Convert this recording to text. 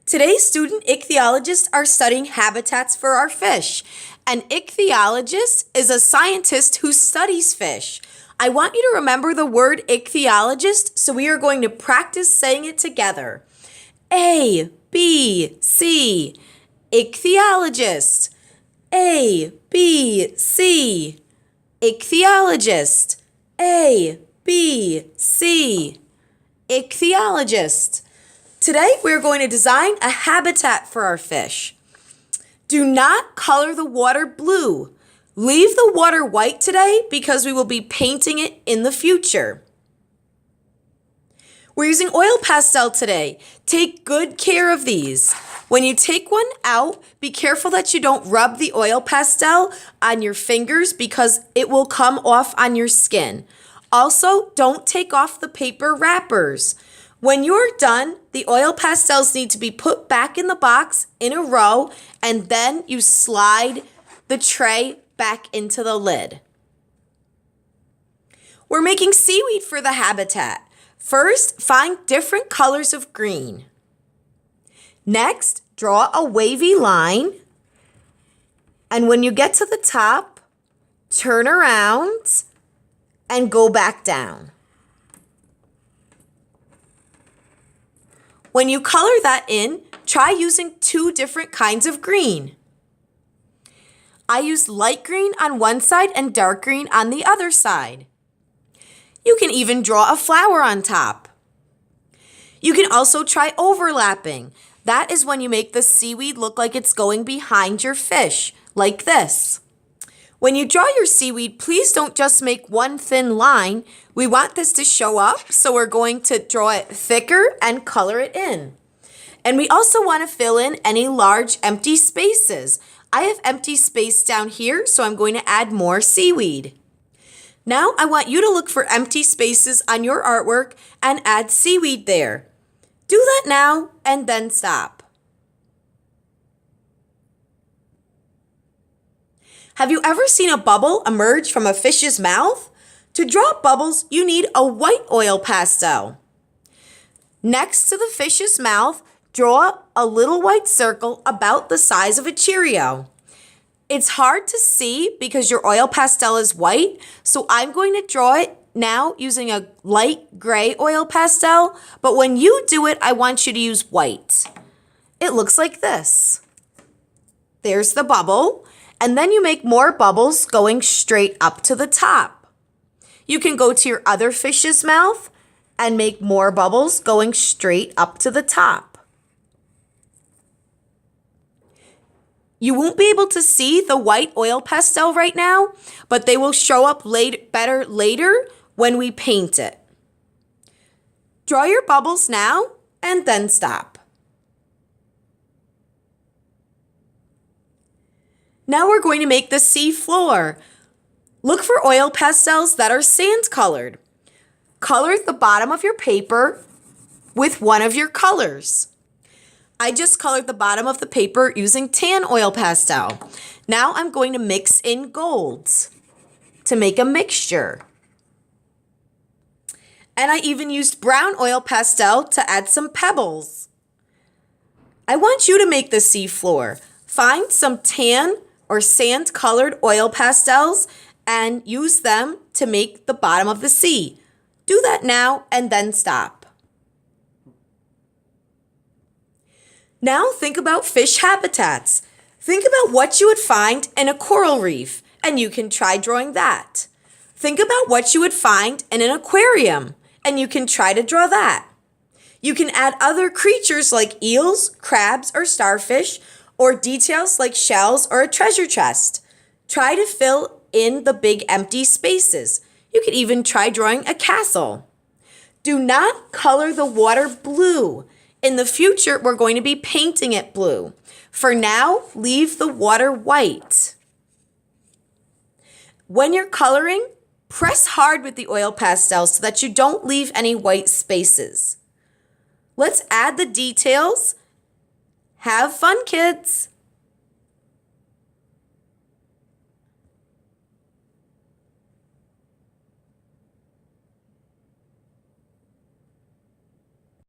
Today, student ichthyologists are studying habitats for our fish. An ichthyologist is a scientist who studies fish. I want you to remember the word ichthyologist, so we are going to practice saying it together. A, B, C, ichthyologist. A, B, C, ichthyologist. A, B, C, ichthyologist. Today, we're going to design a habitat for our fish. Do not color the water blue. Leave the water white today because we will be painting it in the future. We're using oil pastel today. Take good care of these. When you take one out, be careful that you don't rub the oil pastel on your fingers because it will come off on your skin. Also, don't take off the paper wrappers. When you're done, the oil pastels need to be put back in the box in a row, and then you slide the tray back into the lid. We're making seaweed for the habitat. First, find different colors of green. Next, draw a wavy line, and when you get to the top, turn around and go back down. When you color that in, try using two different kinds of green. I used light green on one side and dark green on the other side. You can even draw a flower on top. You can also try overlapping. That is when you make the seaweed look like it's going behind your fish, like this. When you draw your seaweed, please don't just make one thin line. We want this to show up, so we're going to draw it thicker and color it in. And we also want to fill in any large empty spaces. I have empty space down here, so I'm going to add more seaweed. Now I want you to look for empty spaces on your artwork and add seaweed there. Do that now and then stop. Have you ever seen a bubble emerge from a fish's mouth? To draw bubbles, you need a white oil pastel. Next to the fish's mouth, draw a little white circle about the size of a Cheerio. It's hard to see because your oil pastel is white, so I'm going to draw it now using a light gray oil pastel, but when you do it, I want you to use white. It looks like this. There's the bubble. And then you make more bubbles going straight up to the top. You can go to your other fish's mouth and make more bubbles going straight up to the top. You won't be able to see the white oil pastel right now, but they will show up better later when we paint it. Draw your bubbles now and then stop. Now we're going to make the sea floor. Look for oil pastels that are sand colored. Color the bottom of your paper with one of your colors. I just colored the bottom of the paper using tan oil pastel. Now I'm going to mix in golds to make a mixture. And I even used brown oil pastel to add some pebbles. I want you to make the sea floor. Find some tan or sand-colored oil pastels and use them to make the bottom of the sea. Do that now and then stop. Now think about fish habitats. Think about what you would find in a coral reef, and you can try drawing that. Think about what you would find in an aquarium, and you can try to draw that. You can add other creatures like eels, crabs, or starfish, or details like shells or a treasure chest. Try to fill in the big empty spaces. You could even try drawing a castle. Do not color the water blue. In the future, we're going to be painting it blue. For now, leave the water white. When you're coloring, press hard with the oil pastel so that you don't leave any white spaces. Let's add the details. Have fun, kids!